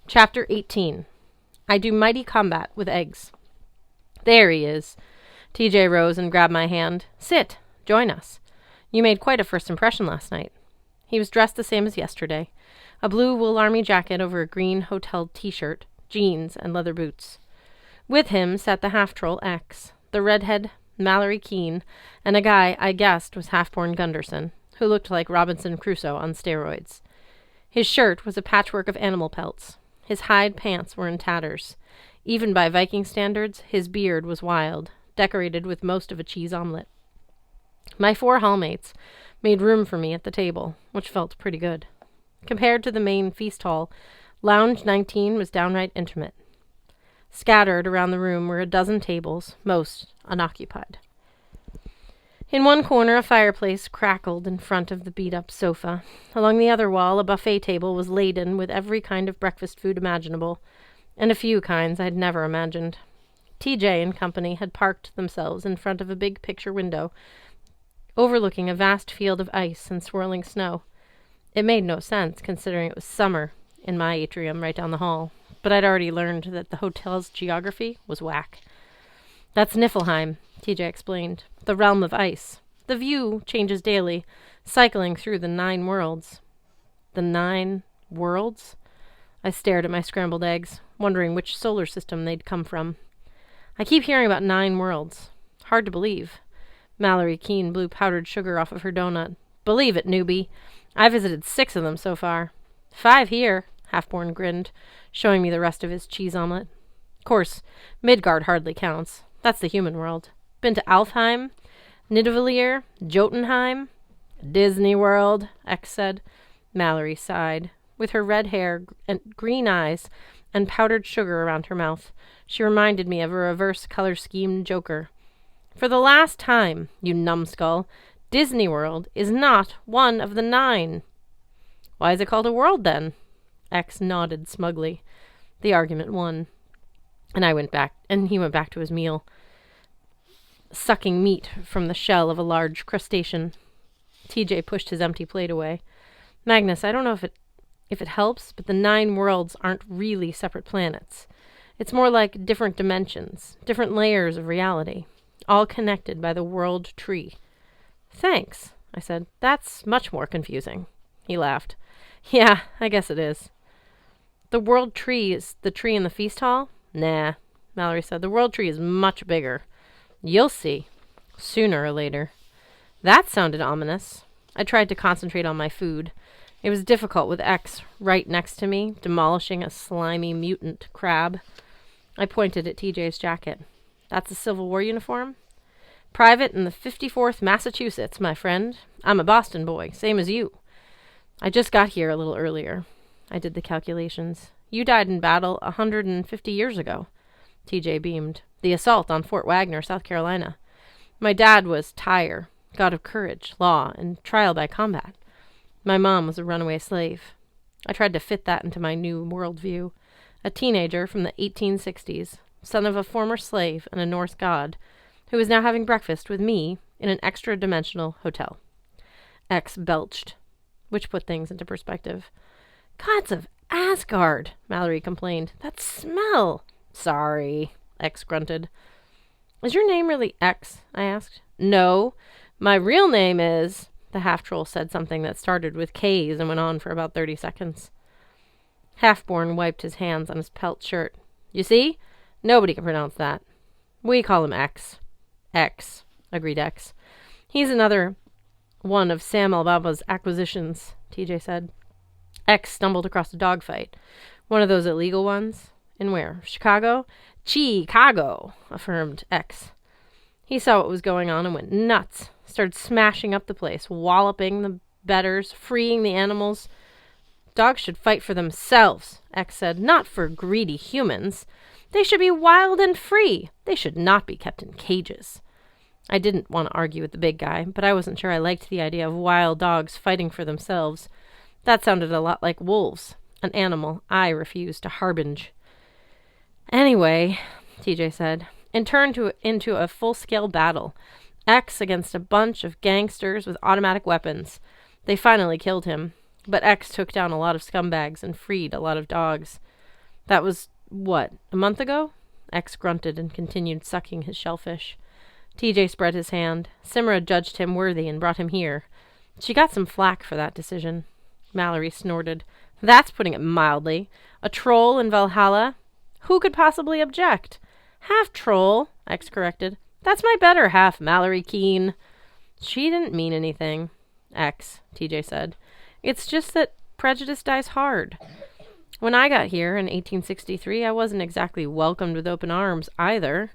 Chapter 18. I do mighty combat with eggs. There he is. TJ rose and grabbed my hand. Sit. Join us. You made quite a first impression last night. He was dressed the same as yesterday. A blue wool army jacket over a green hotel t-shirt, jeans, and leather boots. With him sat the half-troll X, the redhead Mallory Keene, and a guy I guessed was half-born Gunderson, who looked like Robinson Crusoe on steroids. His shirt was a patchwork of animal pelts. His hide pants were in tatters. Even by Viking standards, his beard was wild, decorated with most of a cheese omelet. My 4 hallmates made room for me at the table, which felt pretty good. Compared to the main feast hall, Lounge 19 was downright intimate. Scattered around the room were a dozen tables, most unoccupied. In one corner, a fireplace crackled in front of the beat-up sofa. Along the other wall, a buffet table was laden with every kind of breakfast food imaginable, and a few kinds I'd never imagined. TJ and company had parked themselves in front of a big picture window, overlooking a vast field of ice and swirling snow. It made no sense, considering it was summer in my atrium right down the hall, but I'd already learned that the hotel's geography was whack. That's Niflheim, TJ explained, the realm of ice. The view changes daily, cycling through the 9 worlds. The 9 worlds? I stared at my scrambled eggs, wondering which solar system they'd come from. I keep hearing about 9 worlds. Hard to believe. Mallory Keene blew powdered sugar off of her donut. Believe it, newbie. I visited 6 of them so far. 5 here, Halfborn grinned, showing me the rest of his cheese omelet. Of course, Midgard hardly counts. That's the human world. Been to Alfheim, Nidavellir, Jotunheim. Disney World, X said. Mallory sighed. With her red hair and green eyes and powdered sugar around her mouth, she reminded me of a reverse color-schemed Joker. For the last time, you numbskull, Disney World is not one of the 9. Why is it called a world, then? X nodded smugly. The argument won. And he went back to his meal, sucking meat from the shell of a large crustacean. TJ pushed his empty plate away. Magnus, I don't know if it helps, but the 9 worlds aren't really separate planets. It's more like different dimensions, different layers of reality, all connected by the world tree. Thanks, I said. That's much more confusing. He laughed. Yeah, I guess it is. The world tree is the tree in the feast hall? Nah, Mallory said. The world tree is much bigger. You'll see. Sooner or later. That sounded ominous. I tried to concentrate on my food. It was difficult with X right next to me, demolishing a slimy mutant crab. I pointed at TJ's jacket. That's a Civil War uniform? Private in the 54th Massachusetts, my friend. I'm a Boston boy, same as you. I just got here a little earlier. I did the calculations. You died in battle 150 years ago. TJ beamed. The assault on Fort Wagner, South Carolina. My dad was Tyre, god of courage, law, and trial by combat. My mom was a runaway slave. I tried to fit that into my new worldview. A teenager from the 1860s, son of a former slave and a Norse god, who was now having breakfast with me in an extra-dimensional hotel. X belched, which put things into perspective. Gods of Asgard, Mallory complained. That smell! Sorry, X grunted. Is your name really X? I asked. No, my real name is... The half-troll said something that started with K's and went on for about 30 seconds. Halfborn wiped his hands on his pelt shirt. You see? Nobody can pronounce that. We call him X. X, agreed X. He's another one of Sam Albaba's acquisitions, TJ said. X stumbled across a dogfight. One of those illegal ones. In where? Chicago? Chicago, affirmed X. He saw what was going on and went nuts. Started smashing up the place, walloping the betters, freeing the animals. Dogs should fight for themselves, X said, not for greedy humans. They should be wild and free. They should not be kept in cages. I didn't want to argue with the big guy, but I wasn't sure I liked the idea of wild dogs fighting for themselves. That sounded a lot like wolves, an animal I refused to harbinge. Anyway, TJ said, and turned into a full-scale battle. X against a bunch of gangsters with automatic weapons. They finally killed him, but X took down a lot of scumbags and freed a lot of dogs. That was, what, a month ago? X grunted and continued sucking his shellfish. TJ spread his hand. Simra judged him worthy and brought him here. She got some flack for that decision. Mallory snorted. That's putting it mildly. A troll in Valhalla? Who could possibly object? Half troll, X corrected. That's my better half, Mallory Keene. She didn't mean anything, X, TJ said. It's just that prejudice dies hard. When I got here in 1863, I wasn't exactly welcomed with open arms either.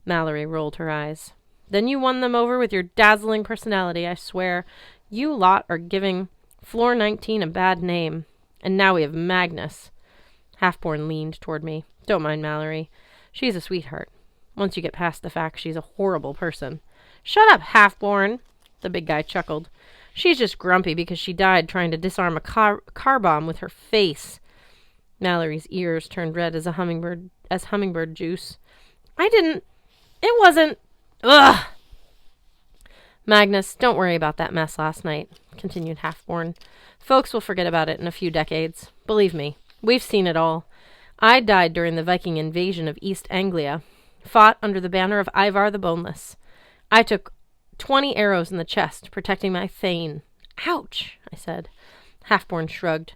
Mallory rolled her eyes. Then you won them over with your dazzling personality, I swear. You lot are giving Floor 19 a bad name. And now we have Magnus. Halfborn leaned toward me. Don't mind Mallory. She's a sweetheart. Once you get past the fact she's a horrible person. Shut up, Halfborn, the big guy chuckled. She's just grumpy because she died trying to disarm a car bomb with her face. Mallory's ears turned red as hummingbird juice. It wasn't. Ugh! Magnus, don't worry about that mess last night, continued Halfborn. Folks will forget about it in a few decades. Believe me, we've seen it all. I died during the Viking invasion of East Anglia, fought under the banner of Ivar the Boneless. I took 20 arrows in the chest, protecting my thane. Ouch, I said. Halfborn shrugged.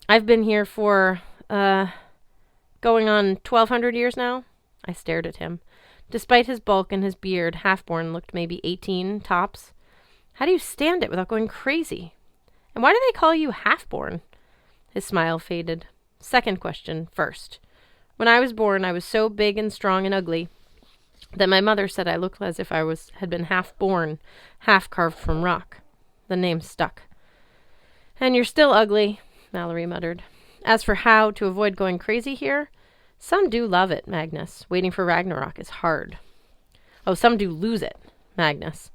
I've been here for, going on 1,200 years now? I stared at him. Despite his bulk and his beard, Halfborn looked maybe 18, tops. How do you stand it without going crazy? And why do they call you Halfborn? His smile faded. Second question first. When I was born, I was so big and strong and ugly that my mother said I looked as if I had been half born, half carved from rock. The name stuck. And you're still ugly, Mallory muttered. As for how to avoid going crazy here, some do love it, Magnus. Waiting for Ragnarok is hard. Oh, some do lose it, Magnus.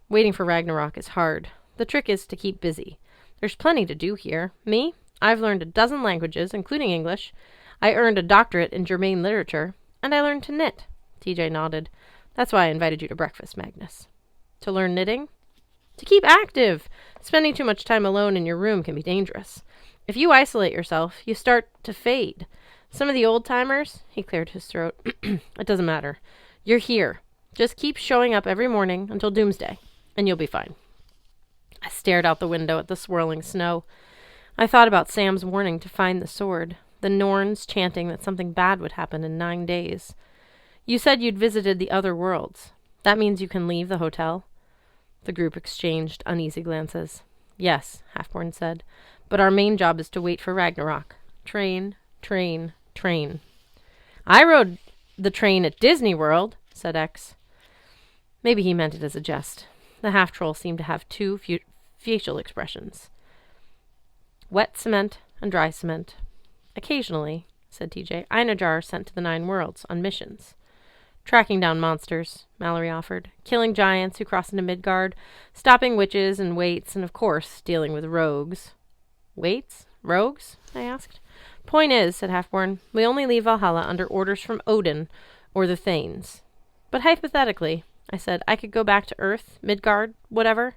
Waiting for Ragnarok is hard. The trick is to keep busy. There's plenty to do here. Me? I've learned a dozen languages, including English. I earned a doctorate in German literature, and I learned to knit. TJ nodded. That's why I invited you to breakfast, Magnus. To learn knitting? To keep active. Spending too much time alone in your room can be dangerous. If you isolate yourself, you start to fade. Some of the old-timers, he cleared his throat. It doesn't matter. You're here. Just keep showing up every morning until doomsday, and you'll be fine. I stared out the window at the swirling snow. I thought about Sam's warning to find the sword, the Norns chanting that something bad would happen in 9 days. You said you'd visited the other worlds. That means you can leave the hotel? The group exchanged uneasy glances. Yes, Halfborn said, but our main job is to wait for Ragnarok. Train, train, train. I rode the train at Disney World, said X. Maybe he meant it as a jest. The half-troll seemed to have two facial expressions. Wet cement and dry cement. Occasionally, said TJ, Einar are sent to the 9 worlds on missions. Tracking down monsters, Mallory offered. Killing giants who cross into Midgard, stopping witches and waits, and of course, dealing with rogues. Waits? Rogues? I asked. Point is, said Halfborn, we only leave Valhalla under orders from Odin or the Thanes. But hypothetically, I said, I could go back to Earth, Midgard, whatever.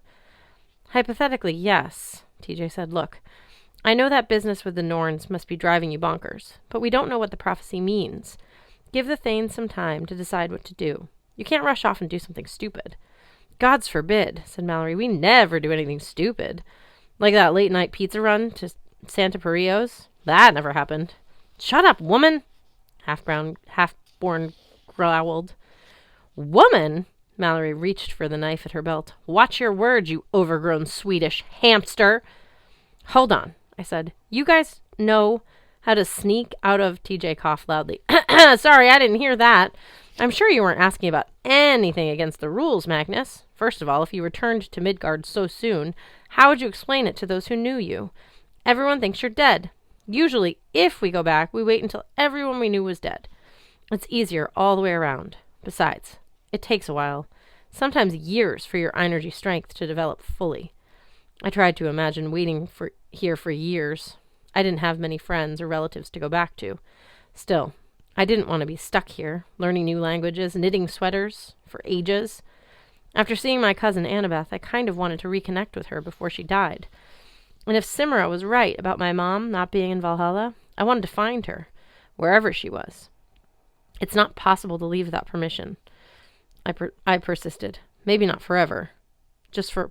Hypothetically, yes, TJ said. Look, I know that business with the Norns must be driving you bonkers, but we don't know what the prophecy means. Give the Thanes some time to decide what to do. You can't rush off and do something stupid. Gods forbid, said Mallory. We never do anything stupid. Like that late-night pizza run to Santa Perio's. That never happened. Shut up, woman, Halfborn growled. Woman? Mallory reached for the knife at her belt. Watch your words, you overgrown Swedish hamster. Hold on, I said. You guys know how to sneak out of... TJ coughed loudly. Sorry, I didn't hear that. I'm sure you weren't asking about anything against the rules, Magnus. First of all, if you returned to Midgard so soon, how would you explain it to those who knew you? Everyone thinks you're dead. Usually, if we go back, we wait until everyone we knew was dead. It's easier all the way around. Besides, it takes a while, sometimes years, for your energy strength to develop fully. I tried to imagine waiting here for years. I didn't have many friends or relatives to go back to. Still, I didn't want to be stuck here, learning new languages, knitting sweaters for ages. After seeing my cousin Annabeth, I kind of wanted to reconnect with her before she died. And if Simra was right about my mom not being in Valhalla, I wanted to find her, wherever she was. It's not possible to leave without permission. I persisted. Maybe not forever.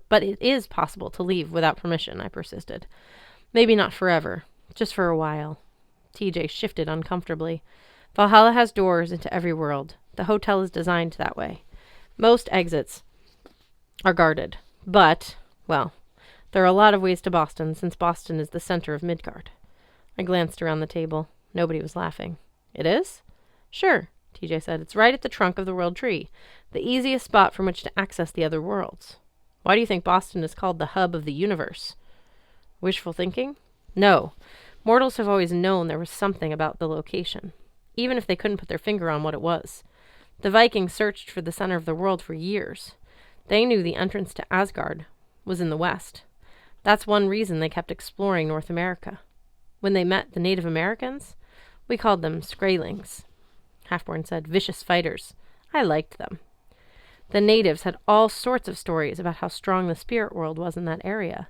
But it is possible to leave without permission, I persisted. Maybe not forever. Just for a while. TJ shifted uncomfortably. Valhalla has doors into every world. The hotel is designed that way. Most exits are guarded. But, well, there are a lot of ways to Boston, since Boston is the center of Midgard. I glanced around the table. Nobody was laughing. It is? Sure, TJ said. It's right at the trunk of the world tree, the easiest spot from which to access the other worlds. Why do you think Boston is called the hub of the universe? Wishful thinking? No. Mortals have always known there was something about the location, even if they couldn't put their finger on what it was. The Vikings searched for the center of the world for years. They knew the entrance to Asgard was in the west. That's one reason they kept exploring North America. When they met the Native Americans, we called them Skraelings. Halfborn said, vicious fighters. I liked them. The natives had all sorts of stories about how strong the spirit world was in that area.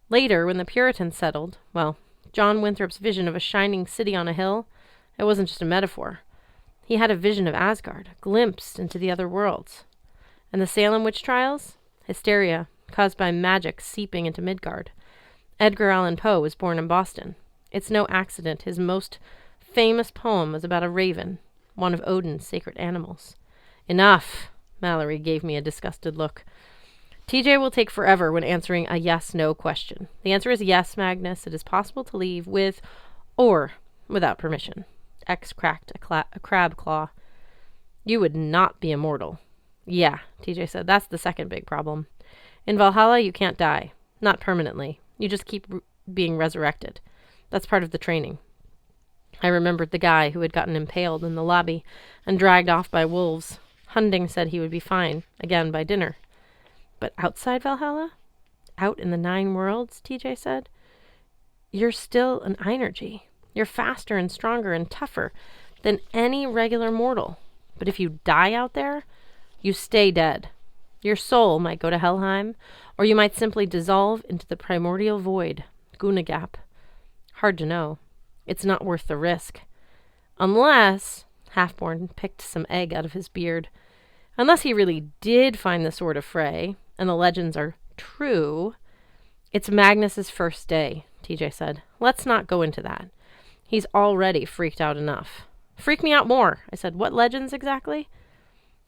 Later, when the Puritans settled, well, John Winthrop's vision of a shining city on a hill, it wasn't just a metaphor. He had a vision of Asgard, a glimpse into the other worlds. And the Salem witch trials? Hysteria, caused by magic seeping into Midgard. Edgar Allan Poe was born in Boston. It's no accident his most famous poem was about a raven, one of Odin's sacred animals. Enough! Mallory gave me a disgusted look. TJ will take forever when answering a yes-no question. The answer is yes, Magnus. It is possible to leave with or without permission. X cracked a crab claw. You would not be immortal. Yeah, TJ said. That's the second big problem. In Valhalla, you can't die. Not permanently. You just keep being resurrected. That's part of the training. I remembered the guy who had gotten impaled in the lobby and dragged off by wolves. Hunding said he would be fine, again by dinner. But outside Valhalla? Out in the 9 worlds, TJ said. You're still an Einergy. You're faster and stronger and tougher than any regular mortal. But if you die out there, you stay dead. Your soul might go to Helheim, or you might simply dissolve into the primordial void, Gunagap. Hard to know. It's not worth the risk. Unless, Halfborn picked some egg out of his beard, unless he really did find the Sword of Frey, and the legends are true. It's Magnus's first day, TJ said. Let's not go into that. He's already freaked out enough. Freak me out more, I said. What legends exactly?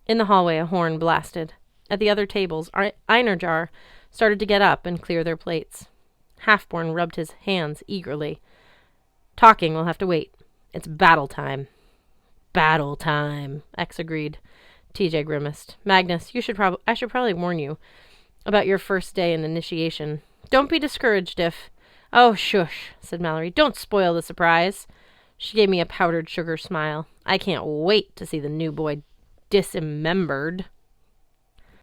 In the hallway, a horn blasted. At the other tables, Einerjar started to get up and clear their plates. Halfborn rubbed his hands eagerly. Talking will have to wait. It's battle time. Battle time, X agreed. TJ grimaced. Magnus, I should probably warn you about your first day in initiation. Don't be discouraged if... Oh, shush, said Mallory. Don't spoil the surprise. She gave me a powdered sugar smile. I can't wait to see the new boy dismembered.